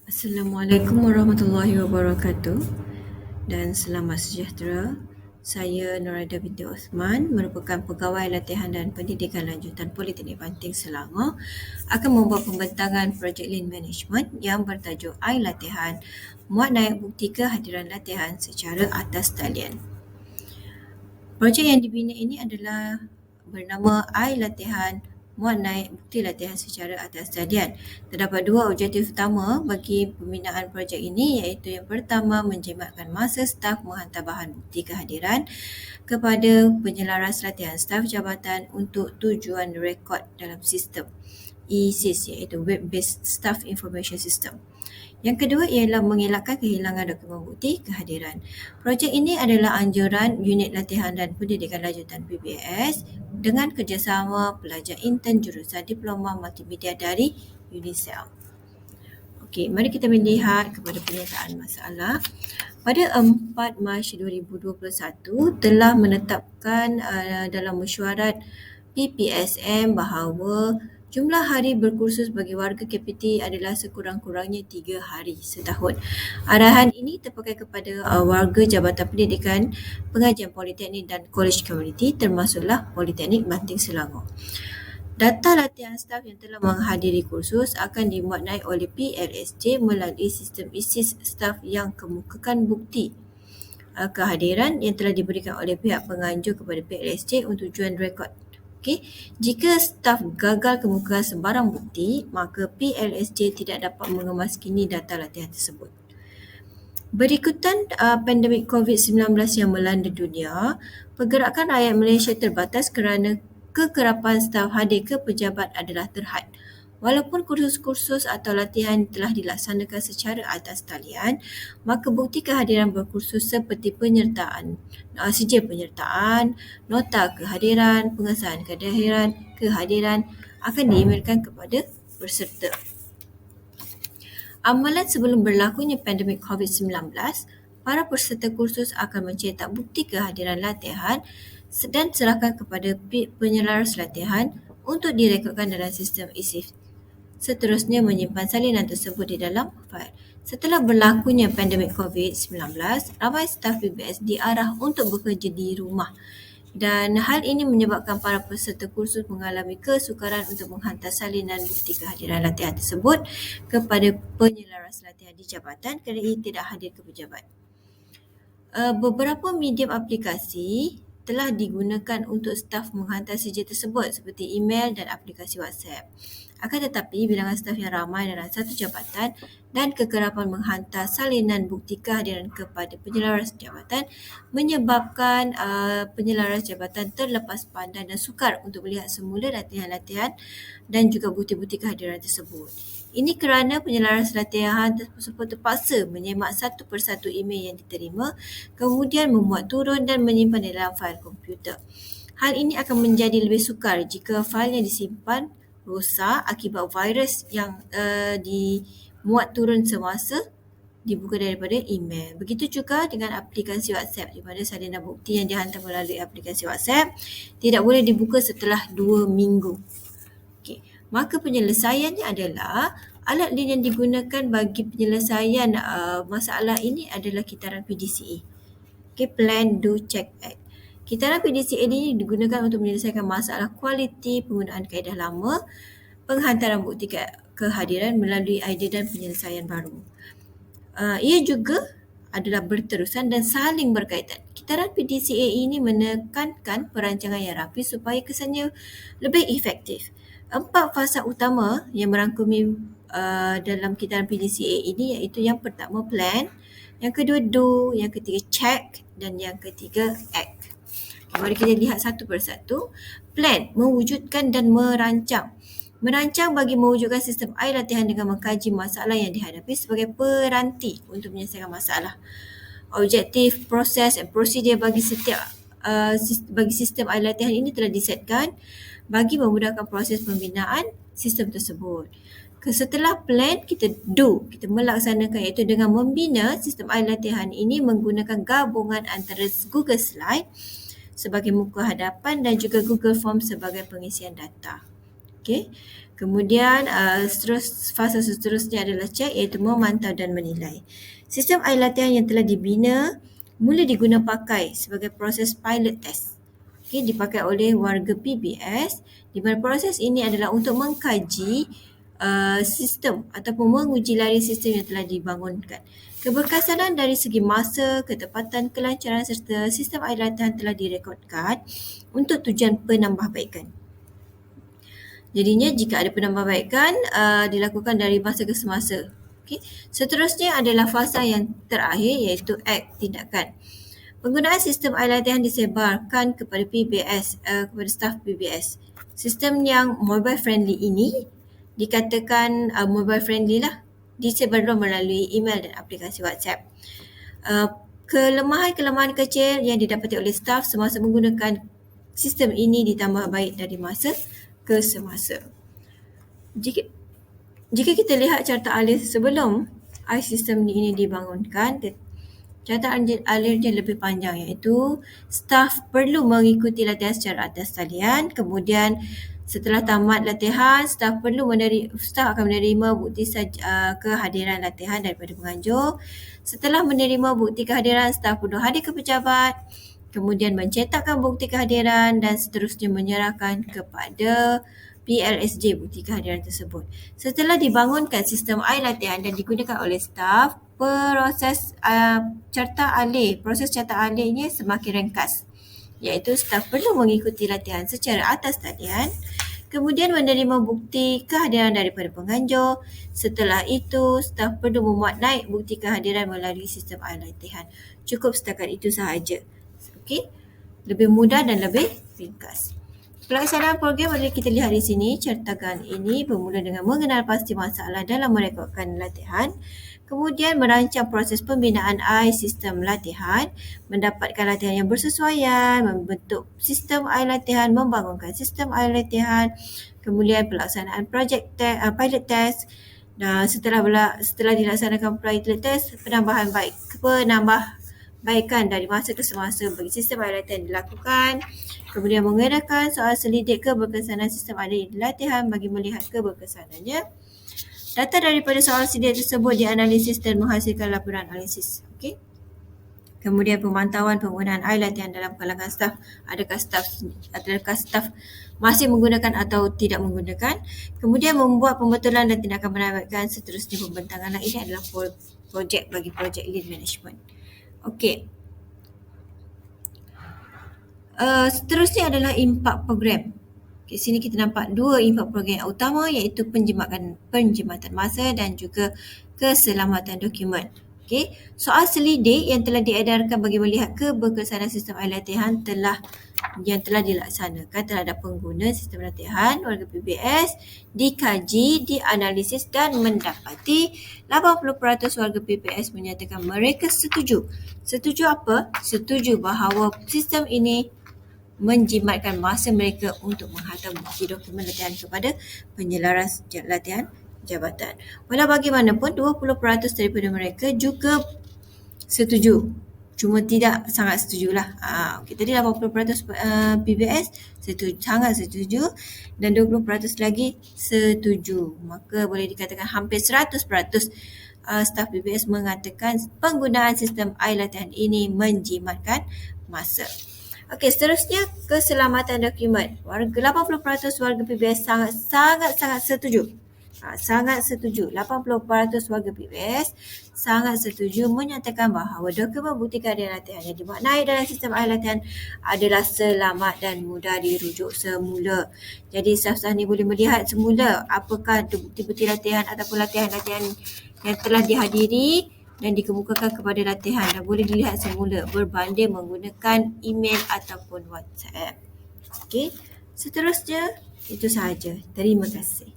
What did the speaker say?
Assalamualaikum warahmatullahi wabarakatuh dan selamat sejahtera. Saya Nuraida binti Osman, merupakan pegawai latihan dan pendidikan lanjutan Politeknik Banting Selangor, akan membuat pembentangan projek Lean Management yang bertajuk iLatihan, muat naik bukti kehadiran latihan secara atas talian. Projek yang dibina ini adalah bernama iLatihan, muat naik bukti latihan secara atas talian. Terdapat dua objektif utama bagi pembinaan projek ini, iaitu yang pertama menjimatkan masa staf menghantar bahan bukti kehadiran kepada penyelaras latihan staf jabatan untuk tujuan rekod dalam sistem e-SIS, iaitu Web Based Staff Information System. Yang kedua ialah mengelakkan kehilangan dokumen bukti kehadiran. Projek ini adalah anjuran Unit Latihan dan Pendidikan Lanjutan PBS dengan kerjasama pelajar intern jurusan Diploma Multimedia dari UNICEF. Okey, mari kita melihat kepada penyataan masalah. Pada 4 Mac 2021 telah menetapkan dalam mesyuarat PPSM bahawa jumlah hari berkursus bagi warga KPT adalah sekurang-kurangnya 3 hari setahun. Arahan ini terpakai kepada warga Jabatan Pendidikan, Pengajian Politeknik dan Kolej Komuniti termasuklah Politeknik Banting Selangor. Data latihan staf yang telah menghadiri kursus akan dimuat naik oleh PLSJ melalui sistem ISIS staf yang kemukakan bukti kehadiran yang telah diberikan oleh pihak penganjur kepada PLSJ untuk tujuan rekod. Okey, jika staf gagal kemukakan sebarang bukti, maka PLSJ tidak dapat mengemaskini data latihan tersebut. Berikutan pandemik COVID-19 yang melanda dunia, pergerakan rakyat Malaysia terbatas kerana kekerapan staf hadir ke pejabat adalah terhad. Walaupun kursus-kursus atau latihan telah dilaksanakan secara atas talian, maka bukti kehadiran berkursus seperti penyertaan, sijil penyertaan, nota kehadiran, pengesahan kehadiran akan diemailkan kepada peserta. Amalan sebelum berlakunya pandemik COVID-19, para peserta kursus akan mencetak bukti kehadiran latihan dan serahkan kepada penyelaras latihan untuk direkodkan dalam sistem e-SIF. Seterusnya menyimpan salinan tersebut di dalam fail. Setelah berlakunya pandemik COVID-19, ramai staf PBS diarah untuk bekerja di rumah dan hal ini menyebabkan para peserta kursus mengalami kesukaran untuk menghantar salinan bukti kehadiran latihan tersebut kepada penyelaras latihan di jabatan kerana ia tidak hadir ke pejabat. Beberapa medium aplikasi telah digunakan untuk staf menghantar sijil tersebut seperti email dan aplikasi WhatsApp. Akan tetapi, bilangan staf yang ramai dalam satu jabatan dan kekerapan menghantar salinan bukti kehadiran kepada penyelaras jabatan menyebabkan penyelaras jabatan terlepas pandang dan sukar untuk melihat semula latihan-latihan dan juga bukti-bukti kehadiran tersebut. Ini kerana penyelaras latihan tersebut terpaksa menyemak satu persatu email yang diterima, kemudian memuat turun dan menyimpan dalam fail komputer. Hal ini akan menjadi lebih sukar jika failnya disimpan rosak akibat virus yang dimuat turun semasa dibuka daripada email. Begitu juga dengan aplikasi WhatsApp, di mana salinan bukti yang dihantar melalui aplikasi WhatsApp tidak boleh dibuka setelah 2 minggu. Okey, maka penyelesaiannya adalah alat lin yang digunakan bagi penyelesaian masalah ini adalah kitaran PDCA. Okey, Plan, Do, Check, Act. Kitaran PDCA ini digunakan untuk menyelesaikan masalah kualiti penggunaan kaedah lama, penghantaran bukti kehadiran melalui idea dan penyelesaian baru. Ia juga adalah berterusan dan saling berkaitan. Kitaran PDCA ini menekankan perancangan yang rapi supaya kesannya lebih efektif. 4 fasa utama yang merangkumi dalam kitaran PDCA ini iaitu yang pertama plan, yang kedua do, yang ketiga check dan yang ketiga act. Mari kita lihat satu persatu. Plan, mewujudkan dan merancang. Merancang bagi mewujudkan sistem iLatihan dengan mengkaji masalah yang dihadapi sebagai peranti untuk menyelesaikan masalah. Objektif, proses dan prosedur bagi setiap bagi sistem iLatihan ini telah disetkan bagi memudahkan proses pembinaan sistem tersebut. Setelah plan, kita do, kita melaksanakan iaitu dengan membina sistem iLatihan ini menggunakan gabungan antara Google Slide sebagai muka hadapan dan juga Google Form sebagai pengisian data. Okey. Kemudian fasa seterusnya adalah cek, iaitu memantau dan menilai. Sistem air latihan yang telah dibina mula diguna pakai sebagai proses pilot test. Dipakai oleh warga PBS, di mana proses ini adalah untuk mengkaji sistem ataupun menguji lari sistem yang telah dibangunkan. Keberkesanan dari segi masa, ketepatan, kelancaran serta sistem air latihan telah direkodkan untuk tujuan penambahbaikan. Jadinya jika ada penambahbaikan dilakukan dari masa ke semasa. Seterusnya adalah fasa yang terakhir, iaitu act, tindakan. Penggunaan sistem air latihan disebarkan kepada PBS, kepada staf PBS. Sistem yang mobile friendly ini dikatakan mobile friendly lah, disebarkan melalui email dan aplikasi WhatsApp. Kelemahan-kelemahan kecil yang didapati oleh staf semasa menggunakan sistem ini ditambah baik dari masa ke semasa. Jika kita lihat carta alih sebelum sistem ini dibangunkan, carta alirnya lebih panjang, iaitu staf perlu mengikuti latihan secara atas talian. Kemudian setelah tamat latihan, staf akan menerima bukti kehadiran latihan daripada penganjur. Setelah menerima bukti kehadiran, staf perlu hadir ke pejabat, kemudian mencetakkan bukti kehadiran dan seterusnya menyerahkan kepada PLSJ bukti kehadiran tersebut. Setelah dibangunkan sistem air latihan dan digunakan oleh staf, proses carta alihnya semakin ringkas, iaitu staf perlu mengikuti latihan secara atas talian, kemudian menerima bukti kehadiran daripada penganjur. Setelah itu, staf perlu memuat naik bukti kehadiran melalui sistem air latihan. Cukup setakat itu sahaja. Lebih mudah dan lebih ringkas. Pelaksanaan program boleh kita lihat di sini. Cartakan ini bermula dengan mengenal pasti masalah dalam merekodkan latihan, kemudian merancang proses pembinaan sistem latihan, mendapatkan latihan yang bersesuaian, membentuk sistem air latihan, membangunkan sistem air latihan, kemudian pelaksanaan pilot test. Dan setelah dilaksanakan pilot test, penambahbaikan dari masa ke semasa bagi sistem air latihan dilakukan. Kemudian mengadakan soal selidik keberkesanan sistem air latihan bagi melihat keberkesanannya. Data daripada soal selidik tersebut dianalisis dan menghasilkan laporan analisis. Kemudian pemantauan penggunaan air latihan dalam kalangan staf. Adakah staf masih menggunakan atau tidak menggunakan. Kemudian membuat pembetulan dan tindakan penambahbaikan. Seterusnya pembentangan. Ini adalah projek bagi projek lead management. Seterusnya adalah impact program. Sini kita nampak dua impact program yang utama, iaitu penjimatan masa dan juga keselamatan dokumen. Soal selidik yang telah diedarkan bagi melihat keberkesanan sistem air latihan yang telah dilaksanakan terhadap pengguna sistem latihan warga PBS dikaji, dianalisis dan mendapati 80% warga PBS menyatakan mereka setuju. Setuju apa? Setuju bahawa sistem ini menjimatkan masa mereka untuk menghantar bukti dokumen latihan kepada penyelaras latihan jabatan. Walau bagaimanapun, 20% daripada mereka juga setuju. Cuma tidak sangat setujulah. Tadi 80% PBS sangat setuju dan 20% lagi setuju. Maka boleh dikatakan hampir 100% staf PBS mengatakan penggunaan sistem air latihan ini menjimatkan masa. Seterusnya keselamatan dokumen. 80% warga PBS sangat setuju. Sangat setuju. 80% warga PBS sangat setuju menyatakan bahawa dokumen bukti kehadiran latihan yang dimaknai dalam sistem air latihan adalah selamat dan mudah dirujuk semula. Jadi staf-staf ni boleh melihat semula apakah bukti-bukti latihan ataupun latihan-latihan yang telah dihadiri dan dikemukakan kepada latihan dan boleh dilihat semula berbanding menggunakan email ataupun WhatsApp. Seterusnya itu sahaja. Terima kasih.